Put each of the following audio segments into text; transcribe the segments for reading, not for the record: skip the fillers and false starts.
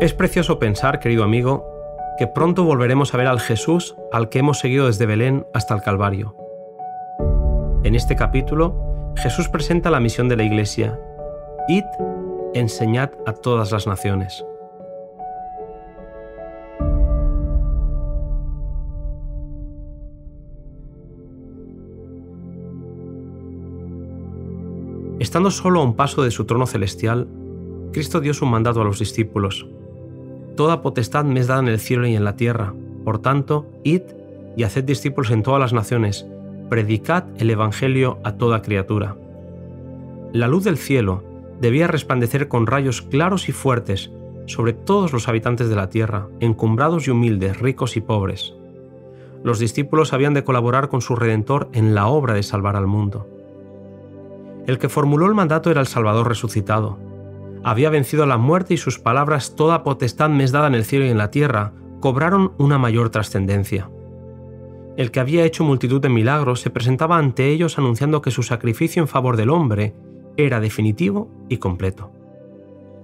Es precioso pensar, querido amigo, que pronto volveremos a ver al Jesús al que hemos seguido desde Belén hasta el Calvario. En este capítulo, Jesús presenta la misión de la Iglesia: id, enseñad a todas las naciones. Estando solo a un paso de su trono celestial, Cristo dio su mandato a los discípulos: toda potestad me es dada en el cielo y en la tierra. Por tanto, id y haced discípulos en todas las naciones, predicad el Evangelio a toda criatura. La luz del cielo debía resplandecer con rayos claros y fuertes sobre todos los habitantes de la tierra, encumbrados y humildes, ricos y pobres. Los discípulos habían de colaborar con su Redentor en la obra de salvar al mundo. El que formuló el mandato era el Salvador resucitado. Había vencido a la muerte y sus palabras: toda potestad me es dada en el cielo y en la tierra, cobraron una mayor trascendencia. El que había hecho multitud de milagros se presentaba ante ellos anunciando que su sacrificio en favor del hombre era definitivo y completo.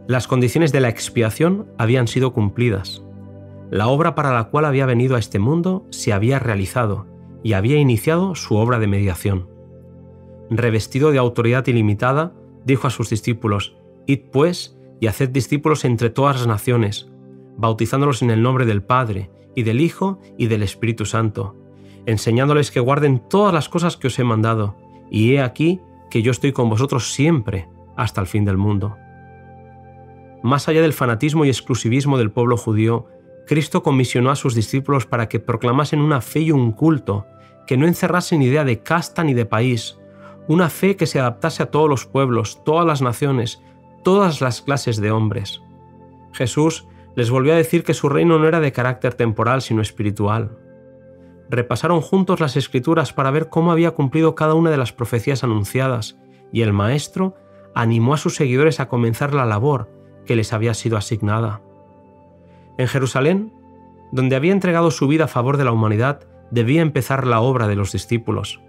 Las condiciones de la expiación habían sido cumplidas. La obra para la cual había venido a este mundo se había realizado y había iniciado su obra de mediación. Revestido de autoridad ilimitada, dijo a sus discípulos: id pues y haced discípulos entre todas las naciones, bautizándolos en el nombre del Padre, y del Hijo, y del Espíritu Santo, enseñándoles que guarden todas las cosas que os he mandado, y he aquí que yo estoy con vosotros siempre, hasta el fin del mundo. Más allá del fanatismo y exclusivismo del pueblo judío, Cristo comisionó a sus discípulos para que proclamasen una fe y un culto que no encerrasen idea de casta ni de país, una fe que se adaptase a todos los pueblos, todas las naciones, todas las clases de hombres. Jesús les volvió a decir que su reino no era de carácter temporal sino espiritual. Repasaron juntos las Escrituras para ver cómo había cumplido cada una de las profecías anunciadas, y el Maestro animó a sus seguidores a comenzar la labor que les había sido asignada. En Jerusalén, donde había entregado su vida a favor de la humanidad, debía empezar la obra de los discípulos.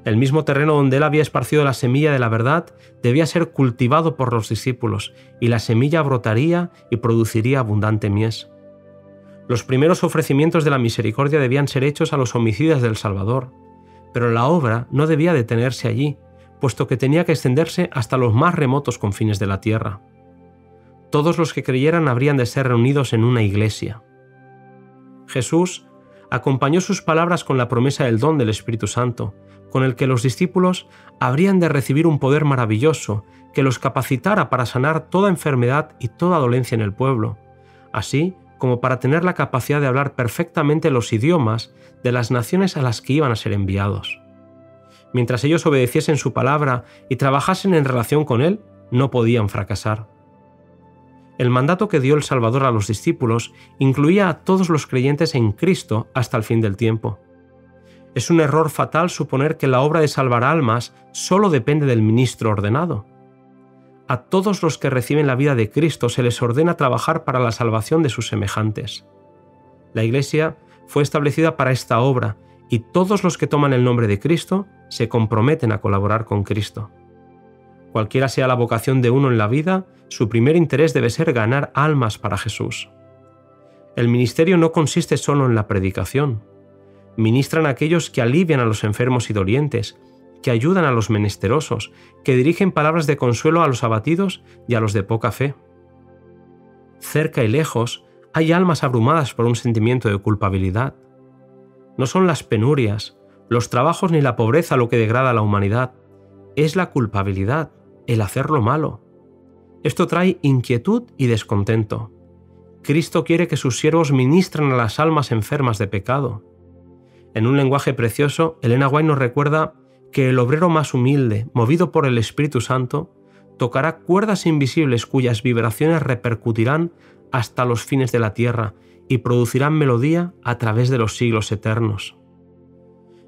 El mismo terreno donde él había esparcido la semilla de la verdad debía ser cultivado por los discípulos, y la semilla brotaría y produciría abundante mies. Los primeros ofrecimientos de la misericordia debían ser hechos a los homicidas del Salvador, pero la obra no debía detenerse allí, puesto que tenía que extenderse hasta los más remotos confines de la tierra. Todos los que creyeran habrían de ser reunidos en una iglesia. Jesús acompañó sus palabras con la promesa del don del Espíritu Santo, con el que los discípulos habrían de recibir un poder maravilloso que los capacitara para sanar toda enfermedad y toda dolencia en el pueblo, así como para tener la capacidad de hablar perfectamente los idiomas de las naciones a las que iban a ser enviados. Mientras ellos obedeciesen su palabra y trabajasen en relación con él, no podían fracasar. El mandato que dio el Salvador a los discípulos incluía a todos los creyentes en Cristo hasta el fin del tiempo. Es un error fatal suponer que la obra de salvar almas solo depende del ministro ordenado. A todos los que reciben la vida de Cristo se les ordena trabajar para la salvación de sus semejantes. La Iglesia fue establecida para esta obra, y todos los que toman el nombre de Cristo se comprometen a colaborar con Cristo. Cualquiera sea la vocación de uno en la vida, su primer interés debe ser ganar almas para Jesús. El ministerio no consiste solo en la predicación. Ministran a aquellos que alivian a los enfermos y dolientes, que ayudan a los menesterosos, que dirigen palabras de consuelo a los abatidos y a los de poca fe. Cerca y lejos hay almas abrumadas por un sentimiento de culpabilidad. No son las penurias, los trabajos ni la pobreza lo que degrada a la humanidad, es la culpabilidad, el hacer lo malo. Esto trae inquietud y descontento. Cristo quiere que sus siervos ministren a las almas enfermas de pecado. En un lenguaje precioso, Elena White nos recuerda que el obrero más humilde, movido por el Espíritu Santo, tocará cuerdas invisibles cuyas vibraciones repercutirán hasta los fines de la tierra y producirán melodía a través de los siglos eternos.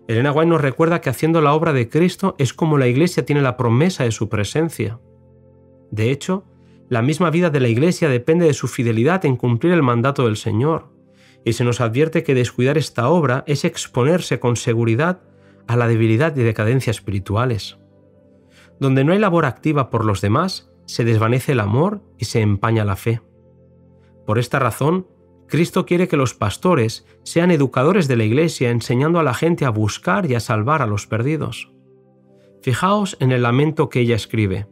Elena White nos recuerda que haciendo la obra de Cristo es como la Iglesia tiene la promesa de su presencia. De hecho, la misma vida de la Iglesia depende de su fidelidad en cumplir el mandato del Señor, y se nos advierte que descuidar esta obra es exponerse con seguridad a la debilidad y decadencia espirituales. Donde no hay labor activa por los demás, se desvanece el amor y se empaña la fe. Por esta razón, Cristo quiere que los pastores sean educadores de la Iglesia, enseñando a la gente a buscar y a salvar a los perdidos. Fijaos en el lamento que ella escribe.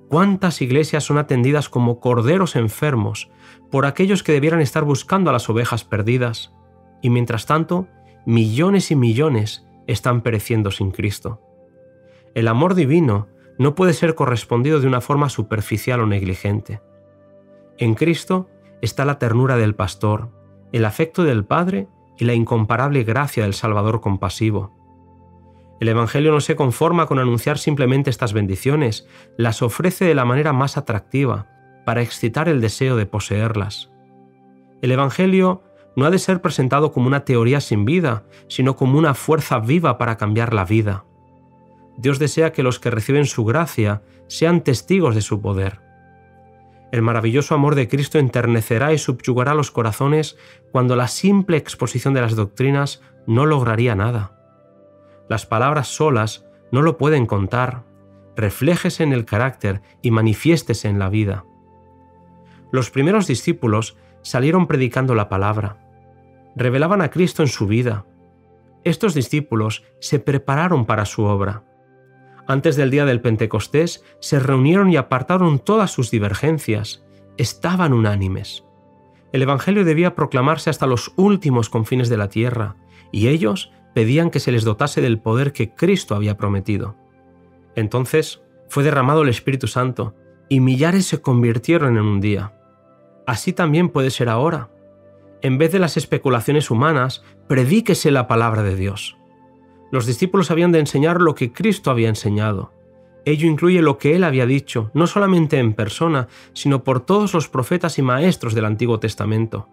¿Cuántas iglesias son atendidas como corderos enfermos por aquellos que debieran estar buscando a las ovejas perdidas? Y mientras tanto, millones y millones están pereciendo sin Cristo. El amor divino no puede ser correspondido de una forma superficial o negligente. En Cristo está la ternura del pastor, el afecto del Padre y la incomparable gracia del Salvador compasivo. El Evangelio no se conforma con anunciar simplemente estas bendiciones, las ofrece de la manera más atractiva, para excitar el deseo de poseerlas. El Evangelio no ha de ser presentado como una teoría sin vida, sino como una fuerza viva para cambiar la vida. Dios desea que los que reciben su gracia sean testigos de su poder. El maravilloso amor de Cristo enternecerá y subyugará los corazones cuando la simple exposición de las doctrinas no lograría nada. Las palabras solas no lo pueden contar. Refléjese en el carácter y manifiéstese en la vida. Los primeros discípulos salieron predicando la palabra. Revelaban a Cristo en su vida. Estos discípulos se prepararon para su obra. Antes del día del Pentecostés se reunieron y apartaron todas sus divergencias. Estaban unánimes. El Evangelio debía proclamarse hasta los últimos confines de la tierra, y ellos pedían que se les dotase del poder que Cristo había prometido. Entonces fue derramado el Espíritu Santo, y millares se convirtieron en un día. Así también puede ser ahora. En vez de las especulaciones humanas, predíquese la palabra de Dios. Los discípulos habían de enseñar lo que Cristo había enseñado. Ello incluye lo que Él había dicho, no solamente en persona, sino por todos los profetas y maestros del Antiguo Testamento.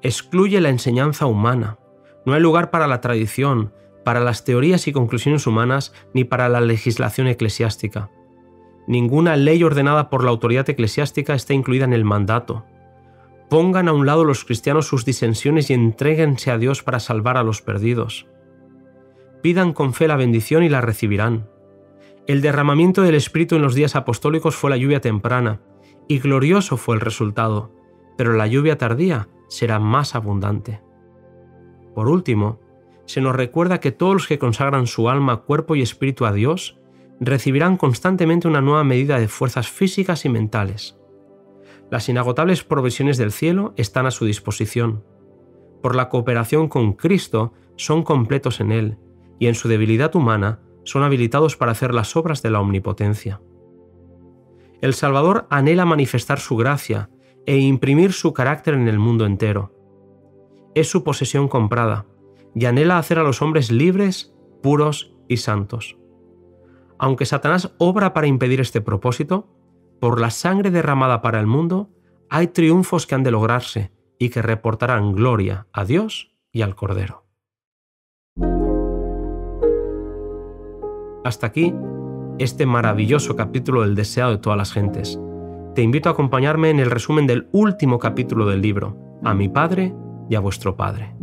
Excluye la enseñanza humana. No hay lugar para la tradición, para las teorías y conclusiones humanas, ni para la legislación eclesiástica. Ninguna ley ordenada por la autoridad eclesiástica está incluida en el mandato. Pongan a un lado los cristianos sus disensiones y entréguense a Dios para salvar a los perdidos. Pidan con fe la bendición y la recibirán. El derramamiento del Espíritu en los días apostólicos fue la lluvia temprana, y glorioso fue el resultado, pero la lluvia tardía será más abundante. Por último, se nos recuerda que todos los que consagran su alma, cuerpo y espíritu a Dios recibirán constantemente una nueva medida de fuerzas físicas y mentales. Las inagotables provisiones del cielo están a su disposición. Por la cooperación con Cristo son completos en Él, y en su debilidad humana son habilitados para hacer las obras de la omnipotencia. El Salvador anhela manifestar su gracia e imprimir su carácter en el mundo entero. Es su posesión comprada, y anhela hacer a los hombres libres, puros y santos. Aunque Satanás obra para impedir este propósito, por la sangre derramada para el mundo, hay triunfos que han de lograrse y que reportarán gloria a Dios y al Cordero. Hasta aquí este maravilloso capítulo del deseado de todas las gentes. Te invito a acompañarme en el resumen del último capítulo del libro, A mi Padre y a vuestro Padre.